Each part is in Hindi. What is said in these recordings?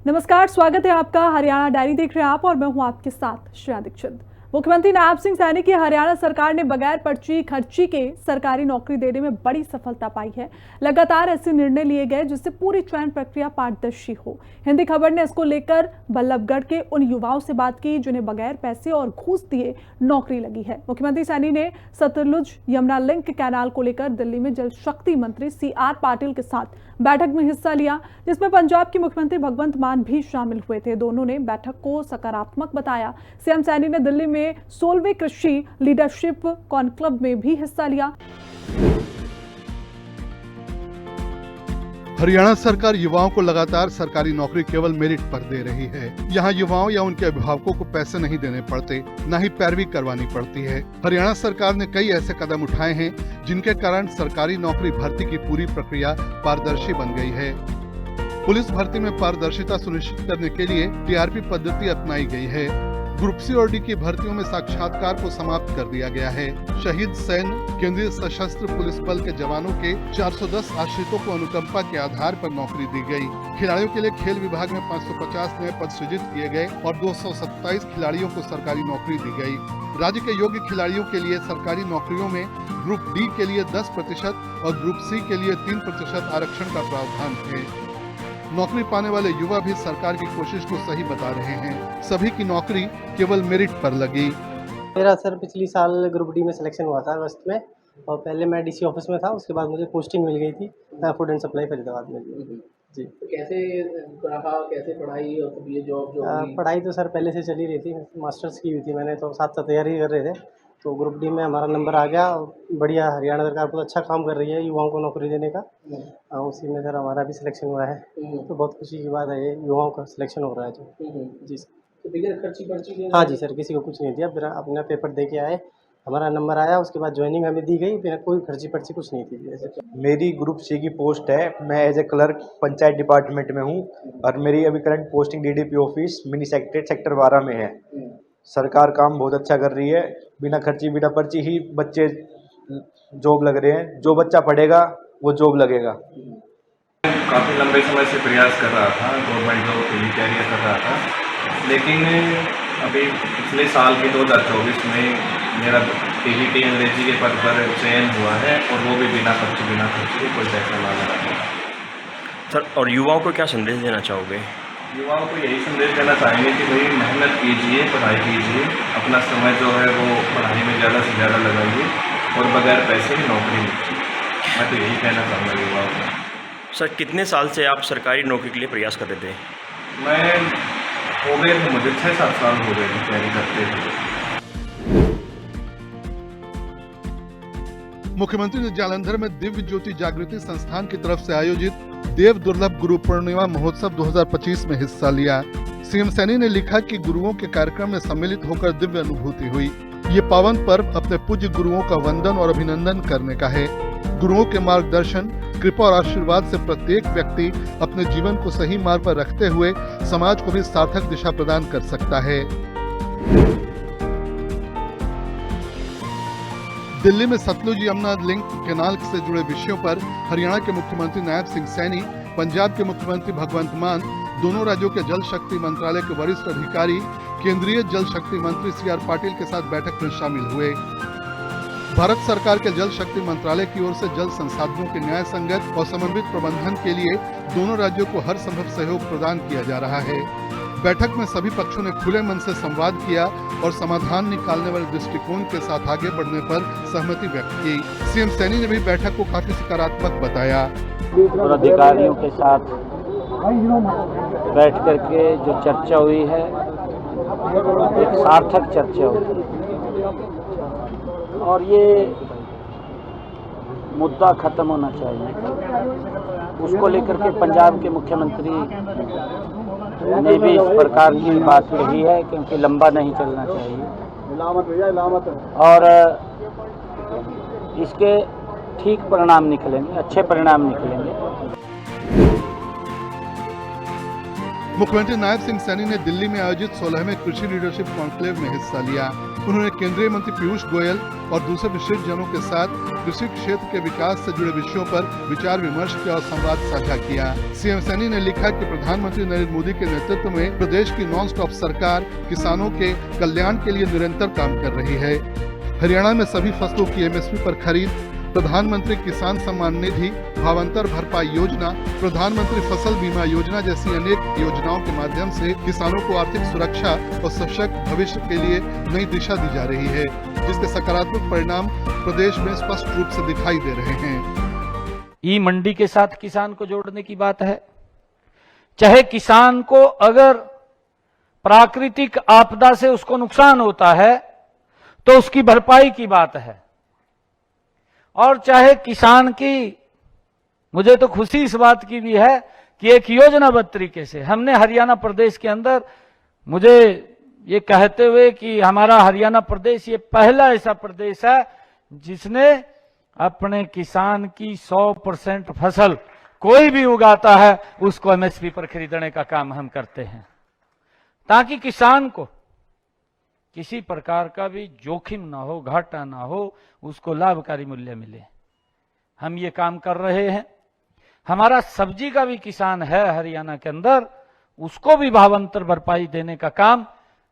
नमस्कार, स्वागत है आपका। हरियाणा डायरी देख रहे हैं आप और मैं हूं आपके साथ श्रेया दीक्षित। मुख्यमंत्री नायब सिंह सैनी की हरियाणा सरकार ने बगैर पर्ची खर्ची के सरकारी नौकरी देने में बड़ी सफलता पाई है। लगातार ऐसे निर्णय लिए गए जिससे पूरी चयन प्रक्रिया पारदर्शी हो। हिंदी खबर ने इसको लेकर बल्लभगढ़ के उन युवाओं से बात की जिन्हें बगैर पैसे और घूस दिए नौकरी लगी है। मुख्यमंत्री सैनी ने सतलुज यमुना लिंक कैनाल को लेकर दिल्ली में जल शक्ति मंत्री CR पाटिल के साथ बैठक में हिस्सा लिया, जिसमें पंजाब के मुख्यमंत्री भगवंत मान भी शामिल हुए थे। दोनों ने बैठक को सकारात्मक बताया। सीएम सैनी ने दिल्ली में 16वें कृषि लीडरशिप कॉन्क्लेव में भी हिस्सा लिया। हरियाणा सरकार युवाओं को लगातार सरकारी नौकरी केवल मेरिट पर दे रही है। यहाँ युवाओं या उनके अभिभावकों को पैसे नहीं देने पड़ते, न ही पैरवी करवानी पड़ती है। हरियाणा सरकार ने कई ऐसे कदम उठाए हैं जिनके कारण सरकारी नौकरी भर्ती की पूरी प्रक्रिया पारदर्शी बन गई है। पुलिस भर्ती में पारदर्शिता सुनिश्चित करने के लिए TRP पद्धति अपनाई गई है। ग्रुप C और D की भर्तियों में साक्षात्कार को समाप्त कर दिया गया है। शहीद सैन्य केंद्रीय सशस्त्र पुलिस बल के जवानों के 410 आश्रितों को अनुकंपा के आधार पर नौकरी दी गई। खिलाड़ियों के लिए खेल विभाग में 550 नए पद सृजित किए गए और 227 खिलाड़ियों को सरकारी नौकरी दी गई। राज्य के योग्य खिलाड़ियों के लिए सरकारी नौकरियों में ग्रुप D के लिए 10% और ग्रुप C के लिए 3% आरक्षण का प्रावधान है। नौकरी पाने वाले युवा भी सरकार की कोशिश को सही बता रहे हैं। सभी की नौकरी केवल मेरिट पर लगी। मेरा सर पिछली साल ग्रुप D में सिलेक्शन हुआ था अगस्त में, और पहले मैं DC ऑफिस में था। उसके बाद मुझे पोस्टिंग मिल गई थी फूड एंड सप्लाई फरीदाबाद में जी। तो कैसे रहा, कैसे पढ़ाई और तब ये जॉब पढ़ाई तो सर पहले से चली रही थी। मास्टर्स की हुई थी मैंने, तो साथ साथ तैयारी कर रहे थे। तो ग्रुप D में हमारा नंबर आ गया। बढ़िया, हरियाणा सरकार बहुत अच्छा काम कर रही है युवाओं को नौकरी देने का। उसी में सर हमारा भी सिलेक्शन हुआ है, तो बहुत खुशी की बात है। ये युवाओं का सिलेक्शन हो रहा है जी सर। तो बगैर खर्ची पर्ची? हाँ जी सर, किसी को कुछ नहीं दिया, फिर अपना पेपर दे के आए, हमारा नंबर आया, उसके बाद ज्वाइनिंग हमें दी गई। फिर कोई खर्ची पर्ची कुछ नहीं थी। मेरी ग्रुप C की पोस्ट है। मैं as a clerk panchayat department में हूँ और मेरी अभी current posting DDP office mini secretariat sector 12 में है। सरकार काम बहुत अच्छा कर रही है। बिना खर्ची बिना पर्ची ही बच्चे जॉब लग रहे हैं। जो बच्चा पढ़ेगा वो जॉब लगेगा। काफ़ी लंबे समय से प्रयास कर रहा था, गवर्नमेंट जॉब के लिए तैयारी कर रहा था, लेकिन अभी पिछले साल के 2024 में मेरा TBT अंग्रेजी के पद पर चयन हुआ है, और वो भी बिना खर्च के कोई पैसा ना लगा। सर, और युवाओं को क्या संदेश देना चाहोगे? युवाओं को यही संदेश देना चाहेंगे कि भाई मेहनत कीजिए, पढ़ाई कीजिए, अपना समय जो है वो पढ़ाई में ज़्यादा से ज़्यादा लगाइए और बगैर पैसे की नौकरी लीजिए। मैं तो यही कहना चाहूँगा युवाओं को। सर, कितने साल से आप सरकारी नौकरी के लिए प्रयास कर रहे थे? मैं हो गए थे, मुझे 6-7 साल हो गए थे तैयारी करते थे। मुख्यमंत्री ने जालंधर में दिव्य ज्योति जागृति संस्थान की तरफ से आयोजित देव दुर्लभ गुरु पूर्णिमा महोत्सव 2025 में हिस्सा लिया। सीएम सैनी ने लिखा कि गुरुओं के कार्यक्रम में सम्मिलित होकर दिव्य अनुभूति हुई। ये पावन पर्व अपने पूज्य गुरुओं का वंदन और अभिनंदन करने का है। गुरुओं के मार्गदर्शन, कृपा और आशीर्वाद से प्रत्येक व्यक्ति अपने जीवन को सही मार्ग पर रखते हुए समाज को भी सार्थक दिशा प्रदान कर सकता है। दिल्ली में सतलुज यमुना लिंक कैनाल से जुड़े विषयों पर हरियाणा के मुख्यमंत्री नायब सिंह सैनी, पंजाब के मुख्यमंत्री भगवंत मान, दोनों राज्यों के जल शक्ति मंत्रालय के वरिष्ठ अधिकारी, केंद्रीय जल शक्ति मंत्री CR पाटिल के साथ बैठक में शामिल हुए। भारत सरकार के जल शक्ति मंत्रालय की ओर से जल संसाधनों के न्याय संगत और समन्वित प्रबंधन के लिए दोनों राज्यों को हर संभव सहयोग प्रदान किया जा रहा है। बैठक में सभी पक्षों ने खुले मन से संवाद किया और समाधान निकालने वाले दृष्टिकोण के साथ आगे बढ़ने पर सहमति व्यक्त की। सीएम सैनी ने भी बैठक को काफी सकारात्मक बताया। और अधिकारियों के साथ बैठ करके जो चर्चा हुई है, एक सार्थक चर्चा हुई, और ये मुद्दा खत्म होना चाहिए। उसको लेकर के पंजाब के मुख्यमंत्री ने भी इस प्रकार की बात कही है, क्योंकि लंबा नहीं चलना चाहिए और इसके ठीक परिणाम निकलेंगे, अच्छे परिणाम निकलेंगे। मुख्यमंत्री नायब सिंह सैनी ने दिल्ली में आयोजित 16वें कृषि लीडरशिप कॉन्क्लेव में हिस्सा लिया। उन्होंने केंद्रीय मंत्री पीयूष गोयल और दूसरे विशिष्ट जनों के साथ कृषि क्षेत्र के विकास से जुड़े विषयों पर विचार विमर्श किया और संवाद साझा किया। सीएम सैनी ने लिखा कि प्रधानमंत्री नरेंद्र मोदी के नेतृत्व में प्रदेश की नॉन स्टॉप सरकार किसानों के कल्याण के लिए निरंतर काम कर रही है। हरियाणा में सभी फसलों की एमएसपी पर खरीद, प्रधानमंत्री किसान सम्मान निधि, भावांतर भरपाई योजना, प्रधानमंत्री फसल बीमा योजना जैसी अनेक योजनाओं के माध्यम से किसानों को आर्थिक सुरक्षा और सशक्त भविष्य के लिए नई दिशा दी जा रही है, जिसके सकारात्मक परिणाम प्रदेश में स्पष्ट रूप से दिखाई दे रहे हैं। ई मंडी के साथ किसान को जोड़ने की बात है। चाहे किसान को अगर प्राकृतिक आपदा से उसको नुकसान होता है तो उसकी भरपाई की बात है, और चाहे किसान की, मुझे तो खुशी इस बात की भी है कि एक योजनाबद्ध तरीके से हमने हरियाणा प्रदेश के अंदर, मुझे ये कहते हुए कि हमारा हरियाणा प्रदेश ये पहला ऐसा प्रदेश है जिसने अपने किसान की 100% फसल कोई भी उगाता है उसको एमएसपी पर खरीदने का काम हम करते हैं, ताकि किसान को किसी प्रकार का भी जोखिम ना हो, घाटा ना हो, उसको लाभकारी मूल्य मिले। हम ये काम कर रहे हैं। हमारा सब्जी का भी किसान है हरियाणा के अंदर, उसको भी भावांतर भरपाई देने का काम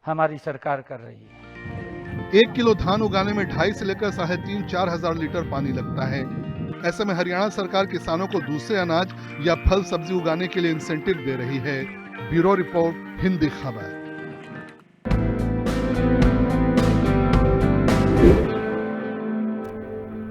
हमारी सरकार कर रही है। 1 किलो धान उगाने में 2.5 से लेकर 3,500-4 हजार लीटर पानी लगता है। ऐसे में हरियाणा सरकार किसानों को दूसरे अनाज या फल सब्जी उगाने के लिए इंसेंटिव दे रही है। ब्यूरो रिपोर्ट, हिंदी खबर।